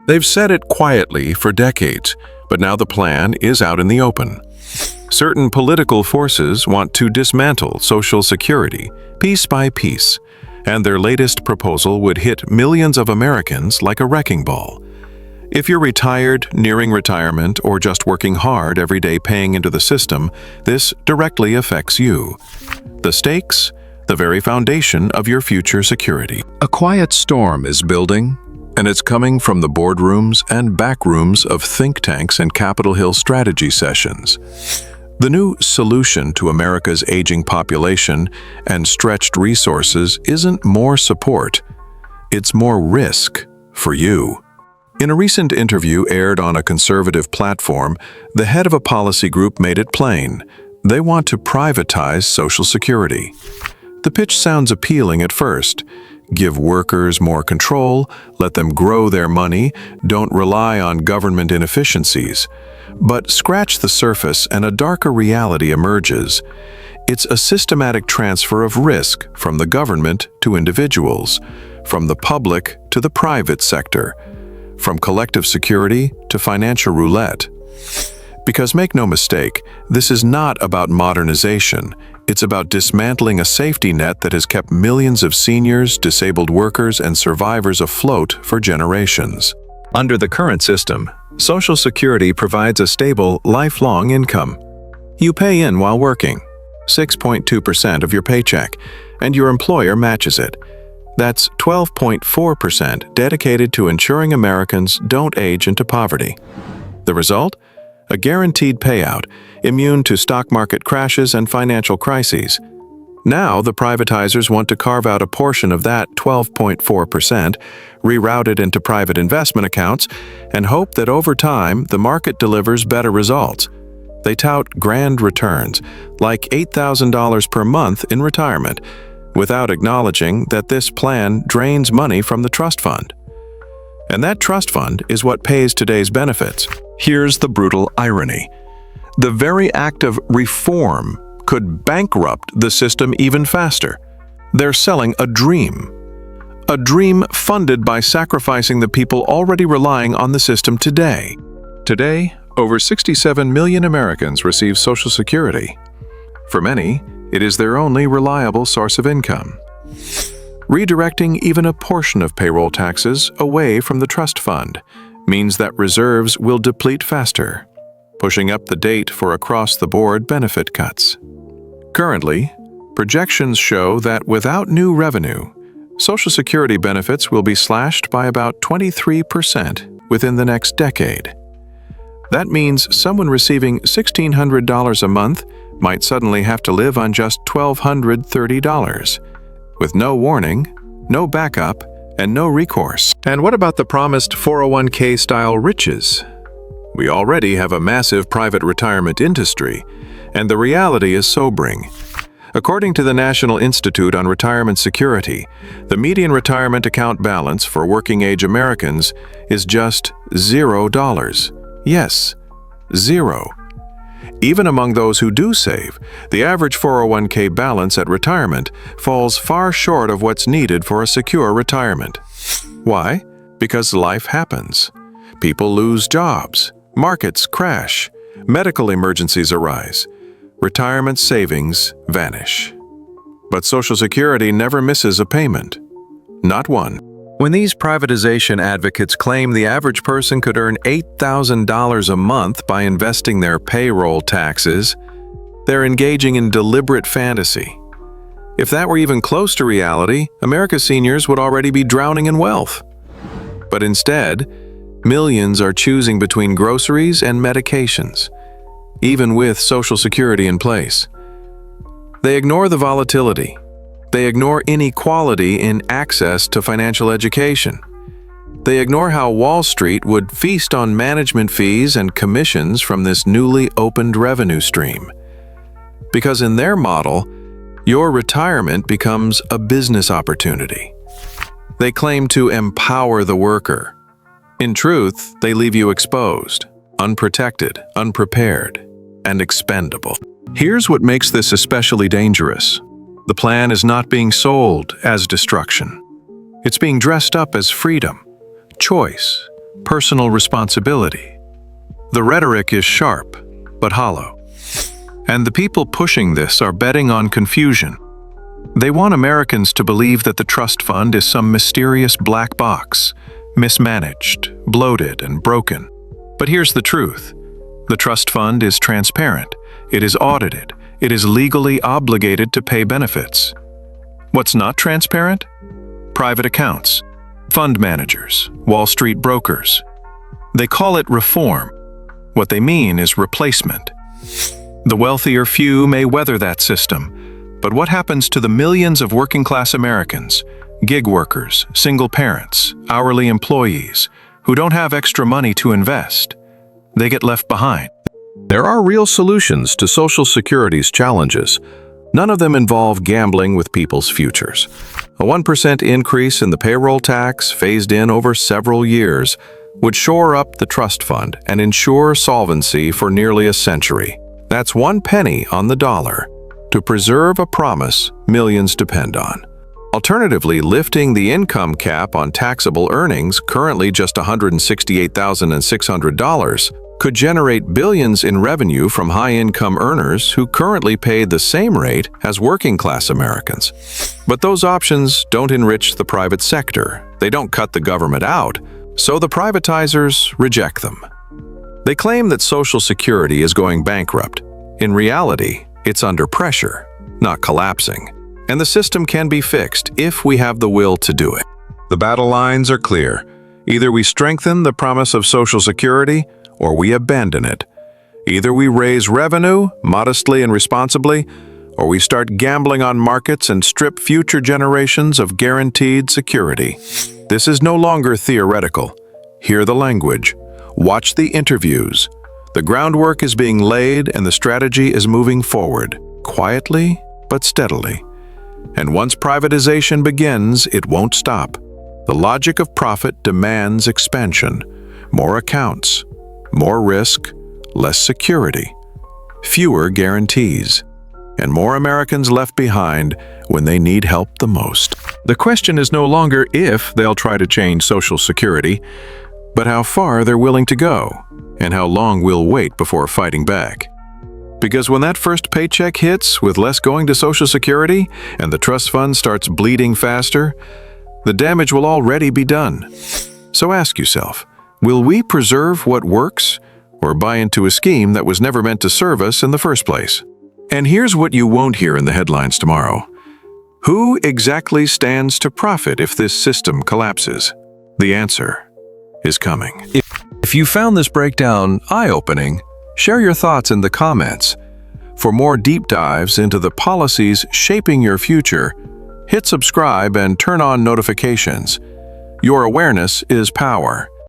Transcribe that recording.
They've said it quietly for decades, but now the plan is out in the open. Certain political forces want to dismantle Social Security, piece by piece, and their latest proposal would hit millions of Americans like a wrecking ball. If you're retired, nearing retirement, or just working hard every day paying into the system, this directly affects you. The stakes, the very foundation of your future security. A quiet storm is building, and it's coming from the boardrooms and backrooms of think tanks and Capitol Hill strategy sessions. The new solution to America's aging population and stretched resources isn't more support, it's more risk for you. In a recent interview aired on a conservative platform, the head of a policy group made it plain: they want to privatize Social Security. The pitch sounds appealing at first. Give workers more control, let them grow their money, don't rely on government inefficiencies. But scratch the surface and a darker reality emerges. It's a systematic transfer of risk from the government to individuals, from the public to the private sector, from collective security to financial roulette. Because make no mistake, this is not about modernization. It's about dismantling a safety net that has kept millions of seniors, disabled workers, and survivors afloat for generations. Under the current system, Social Security provides a stable, lifelong income. You pay in while working, 6.2% of your paycheck, and your employer matches it. That's 12.4% dedicated to ensuring Americans don't age into poverty. The result? A guaranteed payout, immune to stock market crashes and financial crises. Now, the privatizers want to carve out a portion of that 12.4%, reroute it into private investment accounts, and hope that over time the market delivers better results. They tout grand returns, like $8,000 per month in retirement, without acknowledging that this plan drains money from the trust fund. And that trust fund is what pays today's benefits. Here's the brutal irony. The very act of reform could bankrupt the system even faster. They're selling a dream funded by sacrificing the people already relying on the system today. Today, over 67 million Americans receive Social Security. For many, it is their only reliable source of income. Redirecting even a portion of payroll taxes away from the trust fund means that reserves will deplete faster, pushing up the date for across-the-board benefit cuts. Currently, projections show that without new revenue, Social Security benefits will be slashed by about 23% within the next decade. That means someone receiving $1,600 a month might suddenly have to live on just $1,230, with no warning, no backup, and no recourse. And what about the promised 401k-style riches? We already have a massive private retirement industry, and the reality is sobering. According to the National Institute on Retirement Security, the median retirement account balance for working-age Americans is just $0. Yes, zero. Even among those who do save, the average 401k balance at retirement falls far short of what's needed for a secure retirement. Why? Because life happens. People lose jobs, markets crash, medical emergencies arise, retirement savings vanish. But Social Security never misses a payment. Not one. When these privatization advocates claim the average person could earn $8,000 a month by investing their payroll taxes, they're engaging in deliberate fantasy. If that were even close to reality, America's seniors would already be drowning in wealth. But instead, millions are choosing between groceries and medications, even with Social Security in place. They ignore the volatility. They ignore inequality in access to financial education. They ignore how Wall Street would feast on management fees and commissions from this newly opened revenue stream. Because in their model, your retirement becomes a business opportunity. They claim to empower the worker. In truth, they leave you exposed, unprotected, unprepared, and expendable. Here's what makes this especially dangerous. The plan is not being sold as destruction. It's being dressed up as freedom, choice, personal responsibility. The rhetoric is sharp, but hollow. And the people pushing this are betting on confusion. They want Americans to believe that the trust fund is some mysterious black box, mismanaged, bloated, and broken. But here's the truth. The trust fund is transparent. It is audited. It is legally obligated to pay benefits. What's not transparent? Private accounts, fund managers, Wall Street brokers. They call it reform. What they mean is replacement. The wealthier few may weather that system, but what happens to the millions of working-class Americans, gig workers, single parents, hourly employees, who don't have extra money to invest? They get left behind. There are real solutions to Social Security's challenges. None of them involve gambling with people's futures. A 1% increase in the payroll tax, phased in over several years, would shore up the trust fund and ensure solvency for nearly a century. That's 1 penny on the dollar to preserve a promise millions depend on. Alternatively, lifting the income cap on taxable earnings, currently just $168,600, could generate billions in revenue from high-income earners who currently pay the same rate as working-class Americans. But those options don't enrich the private sector. They don't cut the government out, so the privatizers reject them. They claim that Social Security is going bankrupt. In reality, it's under pressure, not collapsing. And the system can be fixed if we have the will to do it. The battle lines are clear. Either we strengthen the promise of Social Security, or we abandon it. Either we raise revenue, modestly and responsibly, or we start gambling on markets and strip future generations of guaranteed security. This is no longer theoretical. Hear the language. Watch the interviews. The groundwork is being laid and the strategy is moving forward, quietly but steadily. And once privatization begins, it won't stop. The logic of profit demands expansion, more accounts, more risk, less security, fewer guarantees, and more Americans left behind when they need help the most. The question is no longer if they'll try to change Social Security, but how far they're willing to go, and how long we'll wait before fighting back. Because when that first paycheck hits with less going to Social Security and the trust fund starts bleeding faster, the damage will already be done. So ask yourself, will we preserve what works or buy into a scheme that was never meant to serve us in the first place? And here's what you won't hear in the headlines tomorrow. Who exactly stands to profit if this system collapses? The answer is coming. If you found this breakdown eye-opening, share your thoughts in the comments. For more deep dives into the policies shaping your future, hit subscribe and turn on notifications. Your awareness is power.